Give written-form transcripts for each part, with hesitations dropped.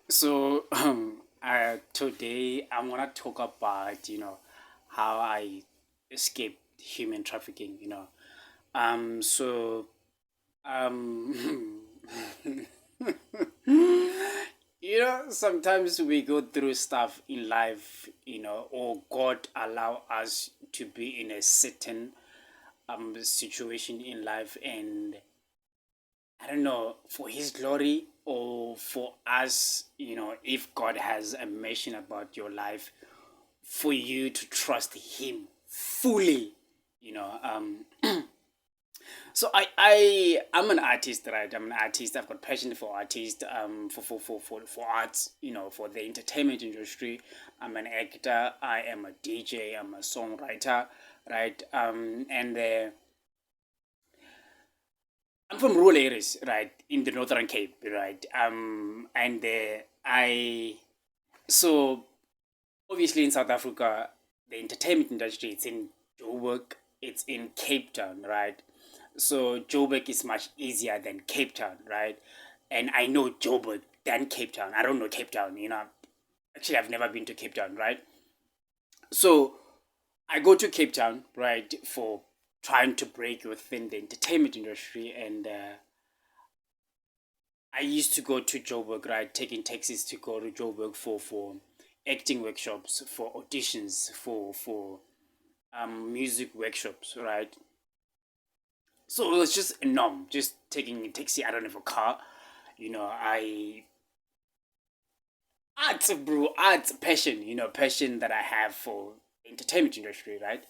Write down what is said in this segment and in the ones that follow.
So today I'm gonna talk about how I escaped human trafficking. So um, sometimes we go through stuff in life, or God allow us to be in a certain situation in life, and I don't know, for His glory or for us, if God has a mission about your life, for you to trust Him fully, you know. So I'm an artist, right? I'm an artist. I've got passion for artists, for arts, for the entertainment industry. I'm an actor. I am a DJ. I'm a songwriter, right? And I'm from rural areas, right, in the Northern Cape, right? And I so obviously in South Africa, the entertainment industry it's in Joburg, it's in Cape Town, right? So Joburg is much easier than Cape Town, right? And I know Joburg than Cape Town. I don't know Cape Town, Actually, I've never been to Cape Town, right? So I go to Cape Town, right, for trying to break within the entertainment industry, and I used to go to Joburg, right, taking taxis to go to Joburg for acting workshops, for auditions, for music workshops, right. So it was just a norm, just taking a taxi. I don't have a car, I arts, bro, arts passion, passion that I have for entertainment industry, right.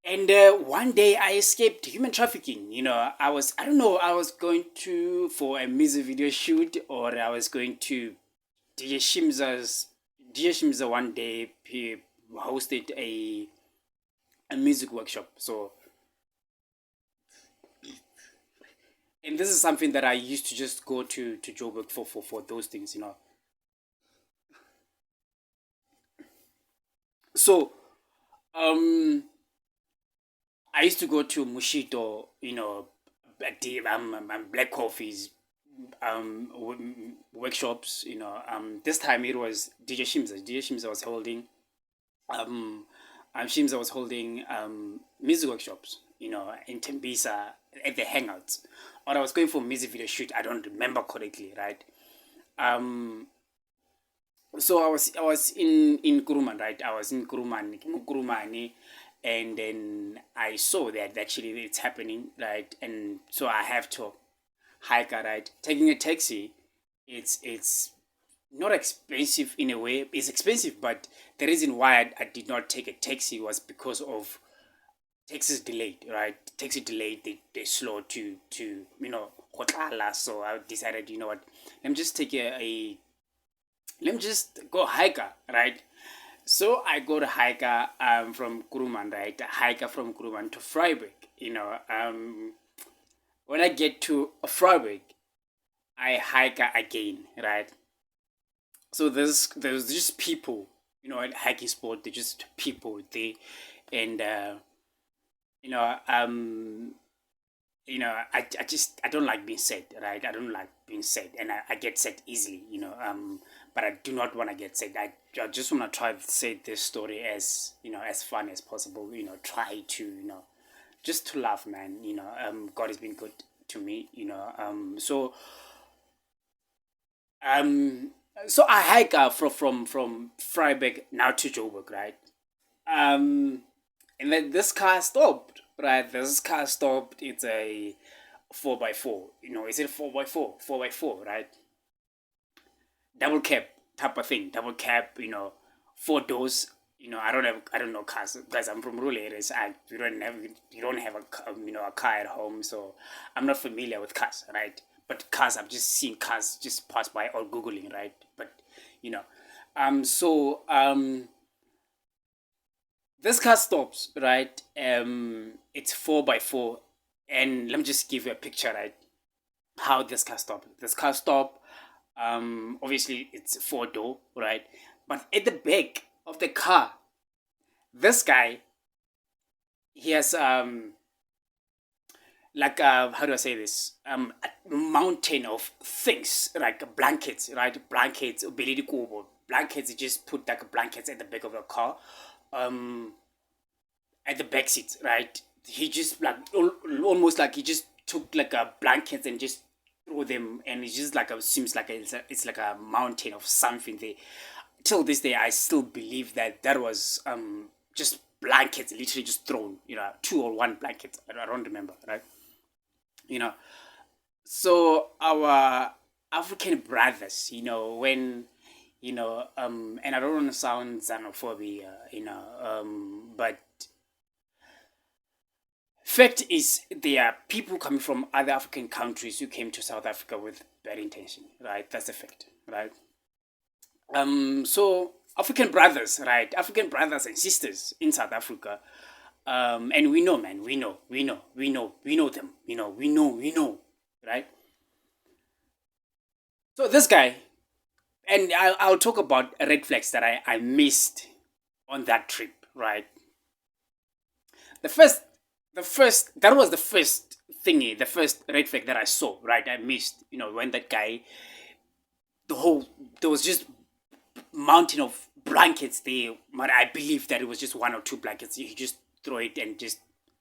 And one day I escaped human trafficking. I don't know, I was going to for a music video shoot, or I was going to DJ Shimza's DJ Shimza one day he hosted a music workshop. So, and this is something that I used to just go to Joburg for those things. So, um, I used to go to Mushito, Black Coffees, workshops. This time it was DJ Shimza. DJ Shimza was holding um, Shimza was holding music workshops, in Tembisa at the Hangouts. Or I was going for a music video shoot. I don't remember correctly, right? Um, so I was in Kuruman, right? I was in Kurumani, and then I saw that actually it's happening, right? And so I have to hike, right? Taking a taxi, it's not expensive in a way. It's expensive, but the reason why I did not take a taxi was because of taxis delayed, right? Taxi delayed, they slow to Kotala. So I decided, what, let me just take let me just go hiker, right? So I go to hiker from Kuruman, right? Hiker from Kuruman to Freiburg. When I get to Freiburg, I hike again, right? So there's just people, at hiking sport. They're just people. And you know, um, I don't like being sad, right? I don't like being sad, and I get sad easily, but I do not want to get sad. I just want to try to say this story as as fun as possible. Try to just to laugh, man. God has been good to me. Um, so I hike from Freiburg now to Joburg, right? Um, and then this car stopped, right? This car stopped. It's a 4x4. Is it 4x4? 4x4, right? Double cab type of thing. Double cab. Four doors. I don't know cars, guys. I'm from rural areas. You don't have a car at home, so I'm not familiar with cars, right? But cars, I've just seen cars just pass by or googling, right? But you know, so this car stops, right? It's 4x4, and let me just give you a picture, right? How this car stopped. This car stopped. Obviously it's four door, right? But at the back of the car, this guy he has like how do I say this? A mountain of things like blankets, right? Blankets, belidi kubo. Blankets. You just put like blankets at the back of the car, um, at the back seat, right? He just like almost like he just took like a blankets and just threw them, and it's just like a seems like it's like a mountain of something there. Till this day, I still believe that that was just blankets, literally just thrown, two or one blanket. I don't remember, right? You know, so our African brothers, when and I don't want to sound xenophobia, but fact is there are people coming from other African countries who came to South Africa with bad intention, right? That's a fact, right? So African brothers, right? African brothers and sisters in South Africa, and we know, man, we know them, we know, right? So this guy, and I'll talk about red flags that I missed on that trip, right? The first, that was the first thingy, the first red flag that I saw, right? I missed, when that guy, the whole, there was just mountain of blankets there, but I believe that it was just one or two blankets. You just throw it and just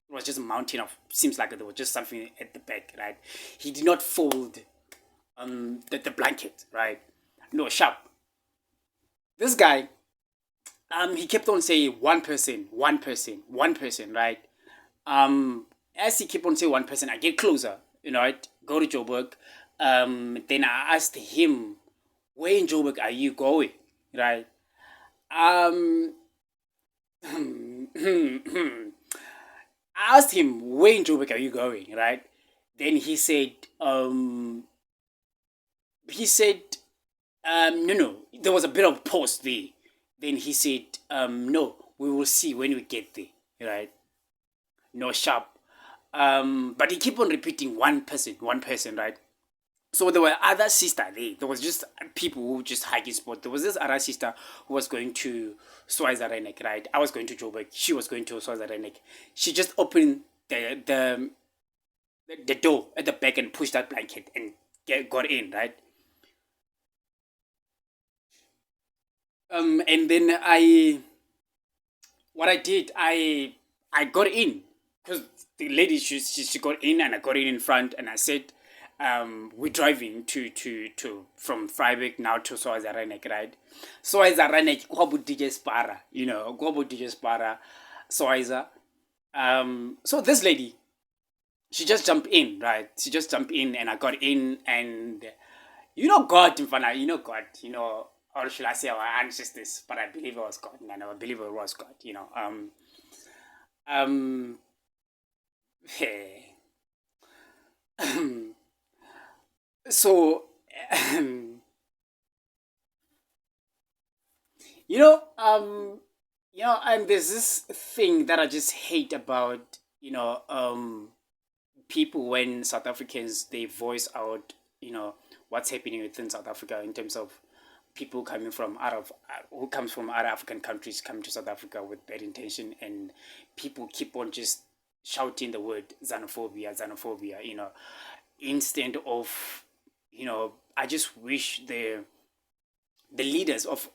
it was just a mountain of seems like there was just something at the back, right? He did not fold the blanket, right? No, sharp. This guy, he kept on saying one person, one person, one person, right? As he kept on saying one person, I get closer, right? Go to Joburg. Then I asked him, where in Joburg are you going? Right? Um, I asked him, where in Joburg are you going? Right? Then he said, no, no. There was a bit of pause there. Then he said, no, we will see when we get there. Right? No sharp. But he keep on repeating one person, right? So there were other sister there. There was just people who just hiking spot. There was this other sister who was going to Swaziland, right? I was going to Joburg. She was going to Swaziland. She just opened the door at the back and pushed that blanket and got in, right? And then what I did, I got in because the lady she got in and I got in front and I said, we're driving to from Freiburg now to Swaziland, right? Swaziland, Kwabu DJ Spara, Kwabu DJ Spara, Swaziland. So this lady, she just jumped in, right? She just jumped in and I got in and God, Mfana, God, or should I say our ancestors, but I believe it was God, and I believe it was God, Um, so, you know, um, and there's this thing that I just hate about, people when South Africans they voice out, what's happening within South Africa in terms of people coming from out of who comes from other African countries coming to South Africa with bad intention, and people keep on just shouting the word xenophobia, xenophobia. Instead of, I just wish the leaders of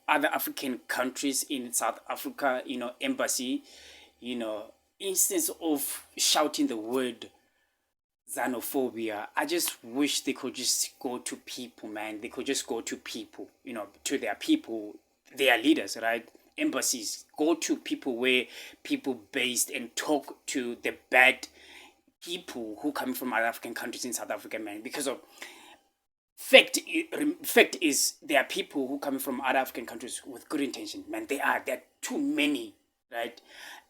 other African countries in South Africa, embassy, you know, instead of shouting the word xenophobia, I just wish they could just go to people, man. They could just go to people, to their people, their leaders, right? Embassies, go to people where people based and talk to the bad people who come from other African countries in South Africa, man. Because of fact is there are people who come from other African countries with good intention, man. There are too many, right?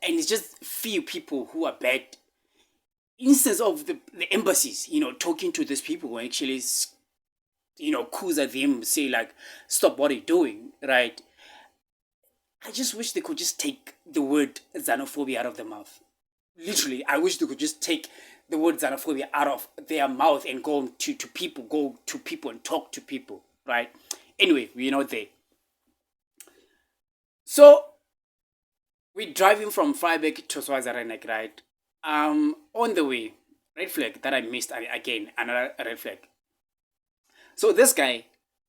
And it's just few people who are bad instance of the embassies, talking to these people who actually, coos at them, say like, stop what you're doing, right? I just wish they could just take the word xenophobia out of their mouth. Literally, I wish they could just take the word xenophobia out of their mouth and go to people and talk to people, right? Anyway, we're not there. So we're driving from Freiburg to Swaziland, right? On the way, red flag that I missed again, another red flag. So this guy,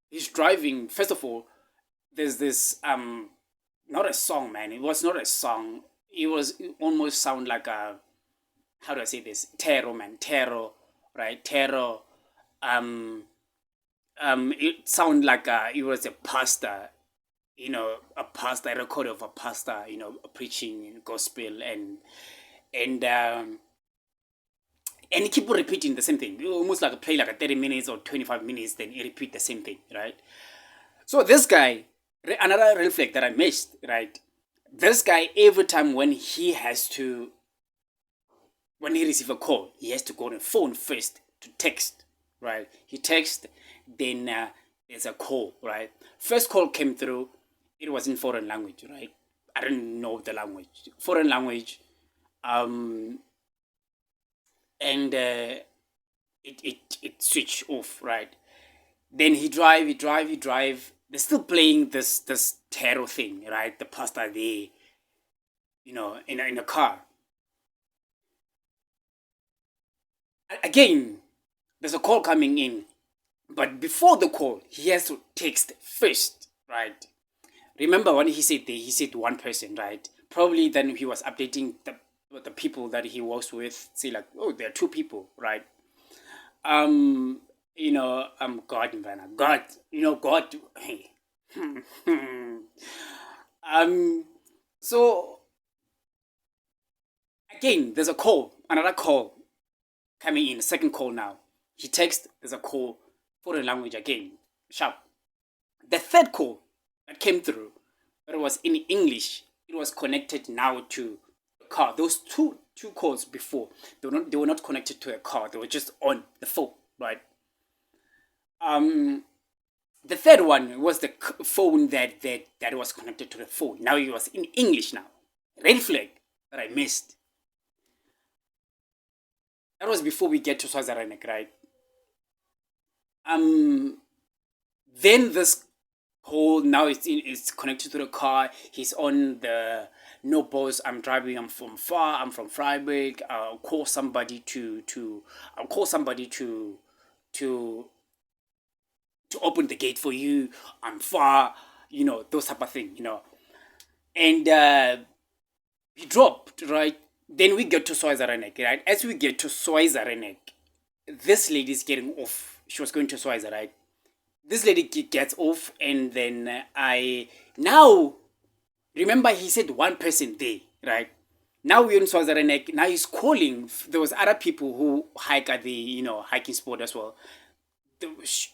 he's driving. First of all, there's this not a song, man. It was not a song. It almost sound like a, how do I say this? Tarot, man. Tarot, right? Tarot. Um, it sound like it was a pastor, a pastor, a record of a pastor, preaching gospel and and he keep repeating the same thing. You almost like play like a 30 minutes or 25 minutes, then he repeat the same thing, right? So this guy, another red flag that I missed, right? This guy, every time when he receive a call, he has to go on the phone first to text, right? He texts, then there's a call, right? First call came through, it was in foreign language, right? I didn't know the language, foreign language, um, and it switched off, right? Then he drive. They're still playing this tarot thing, right? The pastor there, in a car. Again, there's a call coming in, but before the call, he has to text first, right? Remember when he said he said one person, right? Probably then he was updating the people that he works with. Say like, oh, there are two people, right? Um, God, man, God, God. Hey, um, so again, there's a call, another call coming in, second call now. He texts, there's a call, foreign language again, sharp. The third call that came through, that was in English, it was connected now to a car. Those two calls before, they were not connected to a car. They were just on the phone, right? Um, the third one was the phone that was connected to the phone. Now it was in English now. Red flag that I missed. That was before we get to Swaziland, right? Um, then this whole now it's connected to the car. He's on the, no boss. I'm driving. I'm from far. I'm from Freiburg. I'll call somebody to to open the gate for you. I'm far. Those type of thing. And he dropped, right. Then we get to Switzerland, right. As we get to Switzerland, this lady's getting off. She was going to Switzerland, right. This lady gets off, and then I now remember he said one person there, right? Now we're in Swaziland. Now he's calling. There was other people who hike at the hiking spot as well. The, sh-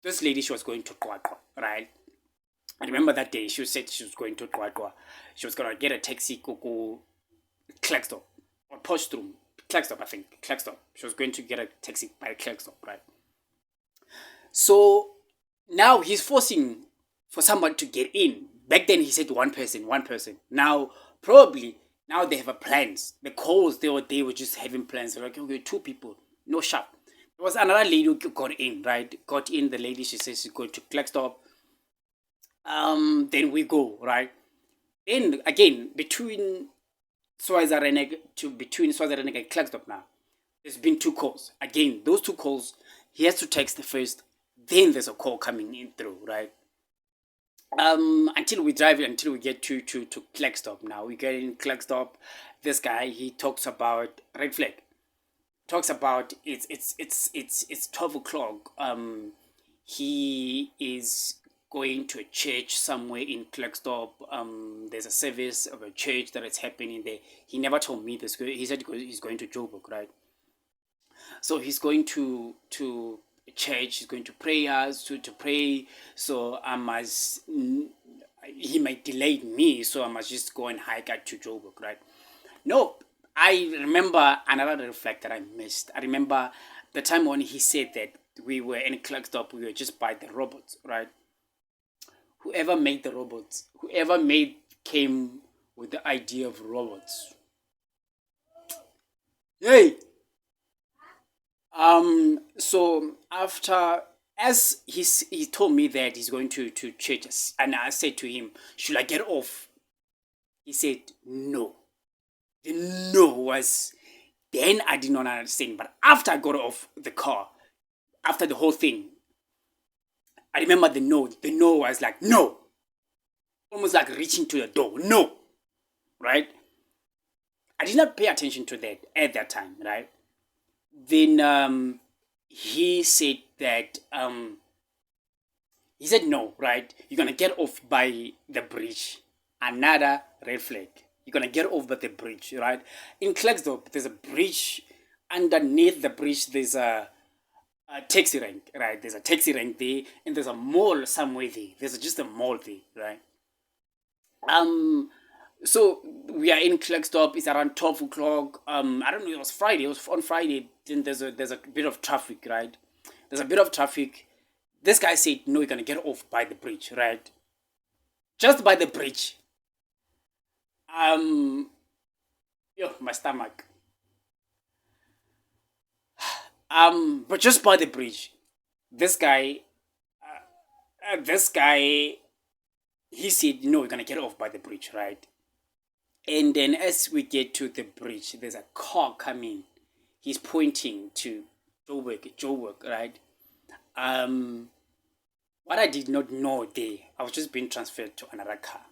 this lady, she was going to Kwakwa, right? I remember that day she said she was going to Kwakwa. She was gonna get a taxi, go Clarkstop or Postrum. Clarkstop, I think. Clarkstop. She was going to get a taxi by Clarkstop, right? So now he's forcing for someone to get in. Back then he said one person, one person. Now probably now they have a plans. The calls they were just having plans. They're like, okay, two people, no shop. There was another lady who got in, right? Got in. The lady, she says she's going to Clarkstop. Then we go, right? Then again between Swaziland and Clarkstop now. There's been two calls. Again, those two calls, he has to text the first, then there's a call coming in through, right? Until we drive until we get to Clarkstop now. We get in Clarkstop. This guy, he talks about red flag. Talks about it's 12 o'clock. He is going to a church somewhere in Clarkstop. There's a service of a church that is happening there. He never told me this. He said he's going to Joburg, right? So he's going to church. He's going to prayers to pray. So he might delay me. So I must just go and hike out to Joburg, right? No, I remember another reflect that I missed. I remember the time when he said that we were in Clarkstop. We were just by the robots, right? Whoever made the robots, whoever came with the idea of robots. Hey, so after, as he told me that he's going to churches, and I said to him, should I get off? He said no. The no was Then I did not understand. But after I got off the car, after the whole thing, I remember the no. The no was like, no. Almost like reaching to the door. No. Right? I did not pay attention to that at that time, right? Then he said that he said no, right? You're gonna get off by the bridge. Another red flag. You're gonna get off by the bridge, right? In Klerksdorp, there's a bridge. Underneath the bridge, there's a taxi rank, right? There's a taxi rank there, and there's a mall somewhere there. There's just a mall there, right? So we are in Klerksdorp. It's around 12 o'clock. I don't know. It was Friday. It was on Friday. Then there's a bit of traffic, right? There's a bit of traffic. This guy said, "No, you're gonna get off by the bridge, right? Just by the bridge." My stomach. But just by the bridge, this guy, this guy, he said, "No, we're gonna get off by the bridge, right?" And then as we get to the bridge, there's a car coming. He's pointing to Joburg, right? Um, what I did not know there, I was just being transferred to another car.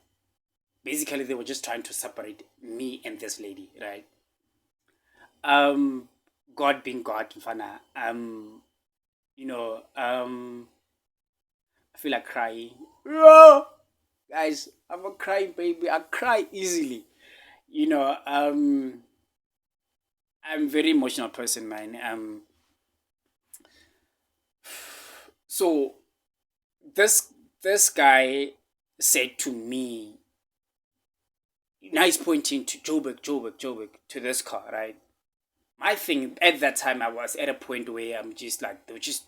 Basically, they were just trying to separate me and this lady, right? Um, God being God, Mfana. You know, I feel like crying. Yeah. Guys, I'm a crying baby. I cry easily. You know, I'm a very emotional person, man. So this guy said to me, now he's pointing to Joburg, to this car, right? My thing at that time, I was at a point where I'm just like, they were just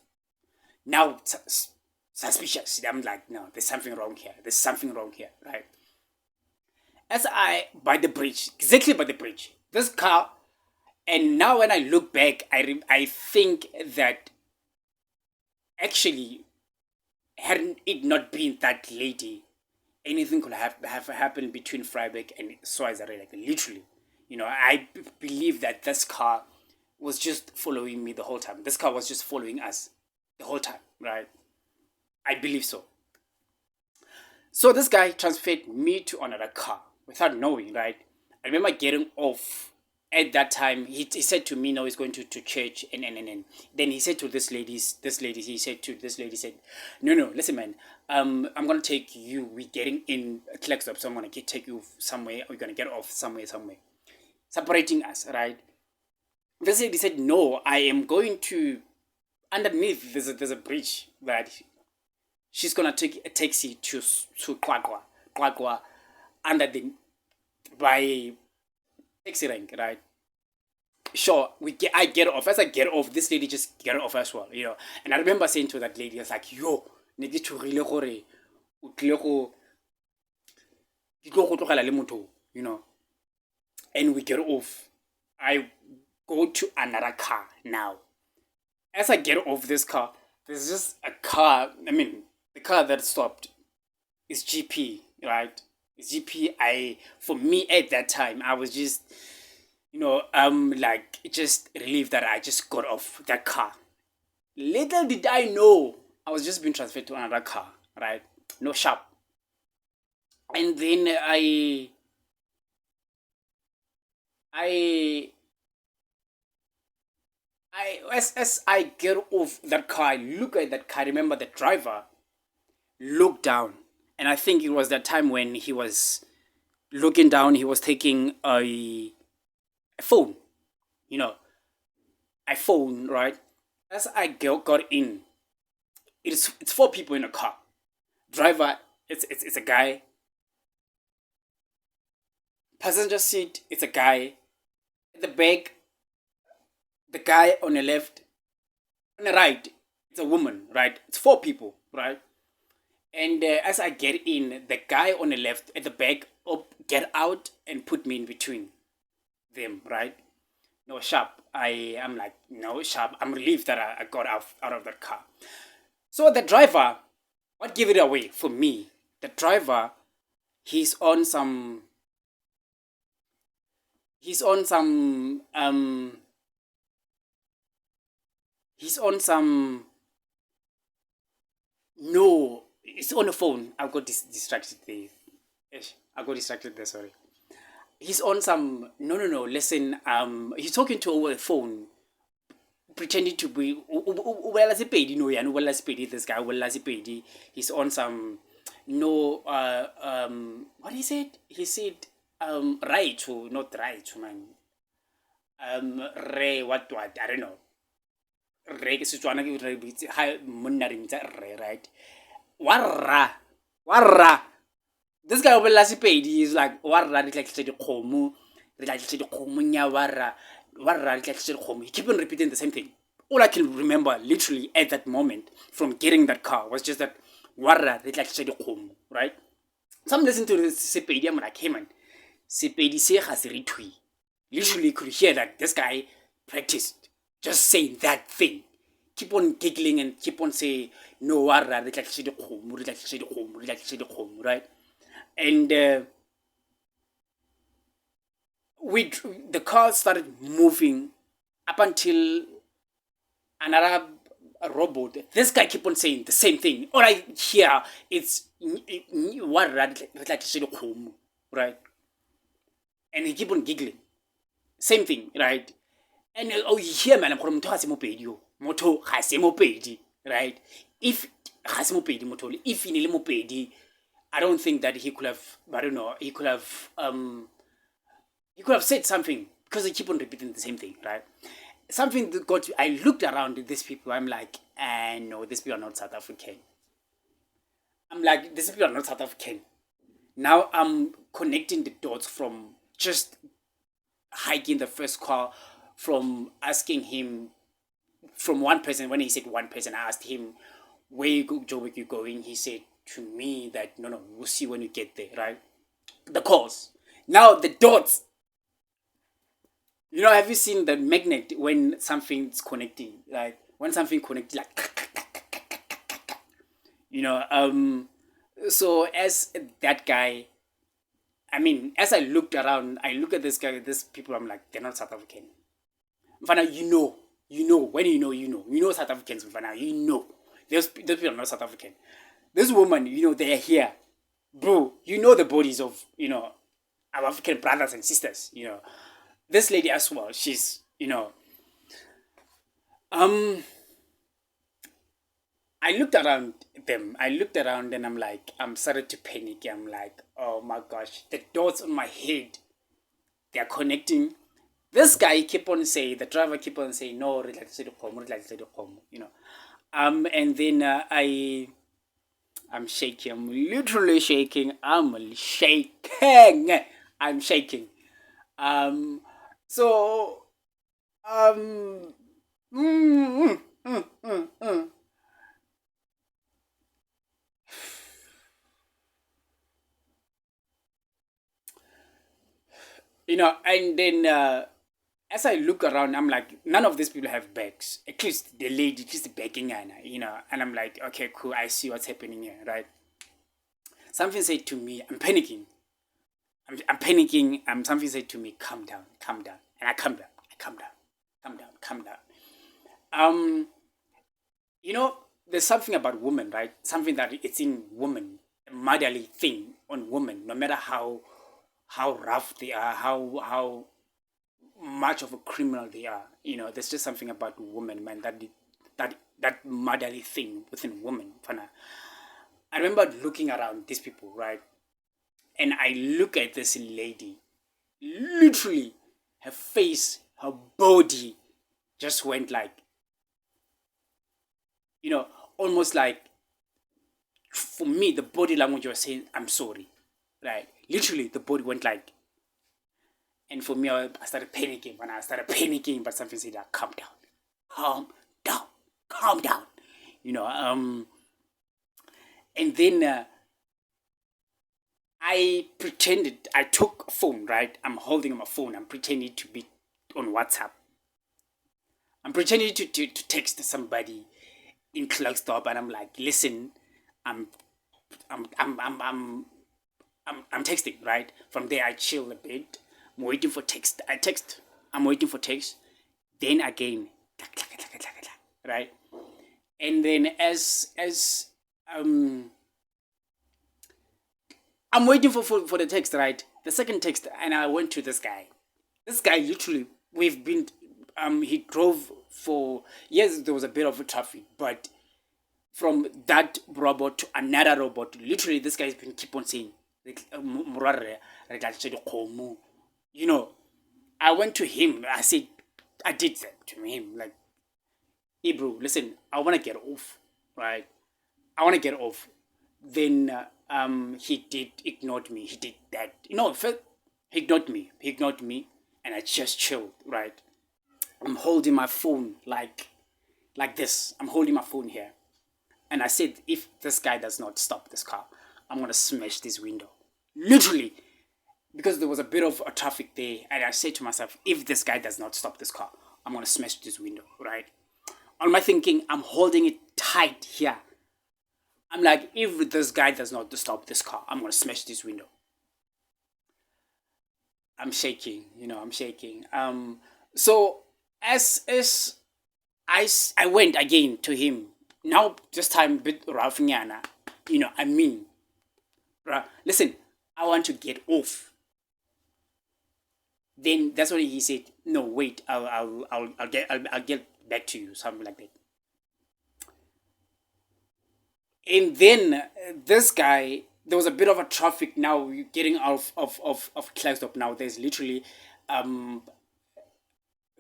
now suspicious. I'm like, no, there's something wrong here. There's something wrong here, right? As I by the bridge, exactly by the bridge, this car, and now when I look back, I think that actually, hadn't it not been that lady, anything could have happened between Freiburg and Swazere, like literally. I believe that this car was just following me the whole time. This car was just following us the whole time, right? I believe so. So this guy transferred me to another car without knowing, right? I remember getting off at that time. He said to me, no, he's going to church, and then he said to he said to this lady, said, no, listen, man, I'm gonna take you. We're getting in Klerksdorp, so I'm gonna take you somewhere. We're gonna get off somewhere, separating us, right? This lady said, no, I am going to underneath. There's a bridge, right? She's gonna take a taxi to Kwakwa, under the by taxi rank, right? Sure, I get off. As I get off, this lady just get off as well. And I remember saying to that lady, I was like, yo, ne ke tshogile gore o tlile go ke tlo go tlogela le motho. And we get off. I go to another car now. As I get off this car, there's just a car. I mean, the car that stopped is GP, right? It's GP. For me at that time, I was just, like just relieved that I just got off that car. Little did I know, I was just being transferred to another car, right? No sharp. And then as I get off that car, I look at that car. I remember the driver looked down, and I think it was that time when he was looking down. He was taking a phone, a phone, right? As I got in, it's four people in a car. Driver, it's a guy. Passenger seat, it's a guy. At the back, the guy on the left. On the right, it's a woman, right? It's four people, right? And as I get in, the guy on the left at the back get out and put me in between them, right? No sharp. I'm like, no sharp. I'm relieved that I got out of that car. So the driver, what gave it away for me? The driver, he's on some He's on some, no, it's on the phone. I got distracted there. I got distracted there, sorry. He's on some, no, listen, he's talking to over the phone, pretending to be, well, as a pedi, no, yeah, no, well, as pedi, this guy, well, as a pedi, he's on some, no, what he said? He said, right to, not right to, man. Re, what, I don't know. Re, ke Setswana ke re bitse, ha monna re bitsa re, right? Warra, warra. This guy over Lasipedi is like, warra, re tla tlisa dikgomo, re tla tlisa dikgomo nya warra, warra, re tla tlisa dikgomo. He keep on repeating the same thing. All I can remember, literally at that moment, from getting that car, was just that, warra, re tla tlisa dikgomo, right? So I'm listening to this Sepedi, I'm like, hey man, Sepedi se ga se re thui. Literally could hear that this guy practiced just saying that thing. Keep on giggling and keep on saying, no, warra, re tla tlisa dikgomo, re tla tlisa dikgomo, re tla tlisa dikgomo, right? And the car started moving up until another robot. This guy keep on saying the same thing. All I hear is right, and he keep on giggling. Same thing, right? And oh, you hear man, I'm to has mopedi, moto has mopedi, right? If has mopedi moto, if in mopedi, I don't think that he could have. I don't know. He could have said something because they keep on repeating the same thing, right? Something that got. I looked around at these people. I'm like, no, these people are not South African. I'm like, these people are not South African. Now I'm connecting the dots from just hiking the first car, from asking him, from one person. When he said one person, I asked him, where you go, Joe, where you going? He said to me that, no, we'll see when you get there, right? The cause. Now the dots. Have you seen the magnet when something's connecting? Like when something connects, like so as that guy, I mean, as I looked around, I look at this guy, these people, I'm like, they're not South African. Mfana, when you know South Africans, Mfana, those people are not South African. This woman, they're here. Bro, the bodies of, our African brothers and sisters, This lady as well, she's, I looked around them. I looked around and I'm like, I'm started to panic. I'm like, oh my gosh, the dots on my head, they're connecting. This guy keep on saying, the driver keep on saying, no, relax to the home, and then I'm shaking. I'm literally shaking. I'm shaking. I'm shaking. So, um, mm, mm, mm, mm. And then as I look around, I'm like, none of these people have bags. At least the lady, at least the begging, and I'm like, okay, cool, I see what's happening here, right? Something said to me, I'm panicking. I'm panicking. Something said to me, calm down, and I calm down, calm down. Um, there's something about women, right? Something that it's in women, a motherly thing on women. No matter how rough they are, how much of a criminal they are. There's just something about women, man. That motherly thing within women. Fana. I remember looking around these people, right? And I look at this lady, literally, her face, her body just went like, almost like, for me, the body language was saying, I'm sorry. Right? Literally, the body went like, and for me, I started panicking. When I started panicking, but something said, like, calm down, calm down, calm down. And then I pretended, I took a phone, right? I'm holding my phone. I'm pretending to be on WhatsApp. I'm pretending to text somebody in Clarkstop, and I'm like, listen, I'm I'm I'm I'm I'm I'm texting, right? From there I chill a bit. I'm waiting for text. I text. I'm waiting for text. Then again, right? And then um I'm waiting for the text, right? The second text, and I went to this guy. This guy literally, we've been, he drove for, yes, there was a bit of traffic, but from that robot to another robot, literally, this guy's been keep on saying, like, "Morare, re tla tjha dikgomo." You know, I went to him, I said, I did that to him, like, hey, bro, listen, I want to get off, right? I want to get off. Then he did ignored me. He did that. You know, first, he ignored me. He ignored me, and I just chilled. Right. I'm holding my phone like this. I'm holding my phone here, and I said, if this guy does not stop this car, I'm gonna smash this window. Literally, because there was a bit of a traffic there, and I said to myself, if this guy does not stop this car, I'm gonna smash this window. Right. On my thinking, I'm holding it tight here. I'm like, if this guy does not stop this car, I'm gonna smash this window. I'm shaking, I'm shaking. So as I went again to him. Now this time bit Ralphiana, I mean, listen, I want to get off. Then that's what he said. No, wait, I'll get back to you, something like that. And then this guy, there was a bit of a traffic now. You're getting out of Clarkstop now. There's literally um,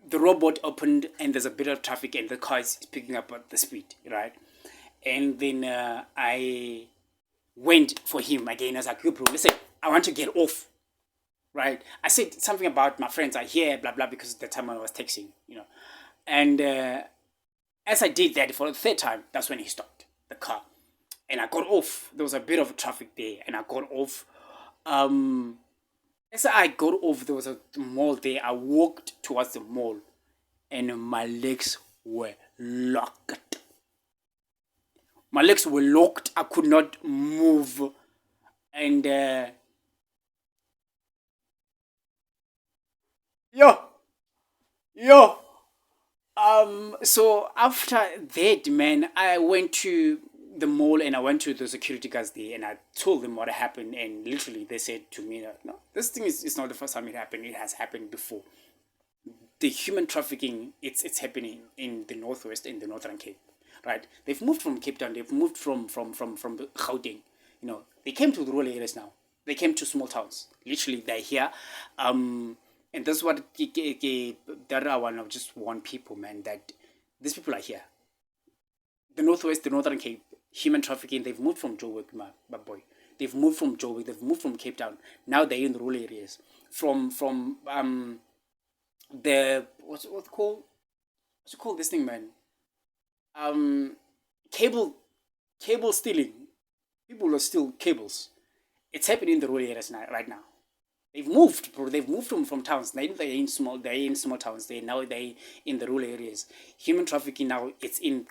the robot opened and there's a bit of traffic and the car is picking up at the speed, right? And then I went for him again. I was like, yo, bro, listen, I want to get off, right? I said something about my friends are here, blah, blah, because at the time I was texting. And as I did that for the third time, that's when he stopped the car. And I got off. There was a bit of traffic there, and I got off. Um, as I got off, there was a mall there. I walked towards the mall, and my legs were locked. My legs were locked. I could not move, and yo, yo. So after that, man, I went to the mall and I went to the security guards there and I told them what happened. And literally, they said to me, that, no, this thing is not the first time it happened. It has happened before. The human trafficking, it's happening in the northwest, in the northern Cape, right? They've moved from Cape Town. They've moved from Gauteng. They came to the rural areas now. They came to small towns. Literally, they're here. And that's what that I want to just warn people, man, that these people are here. The northwest, the northern Cape, human trafficking. They've moved from Joburg, my boy. They've moved from Joburg. They've moved from Cape Town. Now they're in the rural areas. From the what's it called this thing, man? Um, cable cable stealing. People will steal cables. It's happening in the rural areas now, right now. They've moved, bro. They've moved from towns. They're in small towns. Now they're in the rural areas. Human trafficking now it's in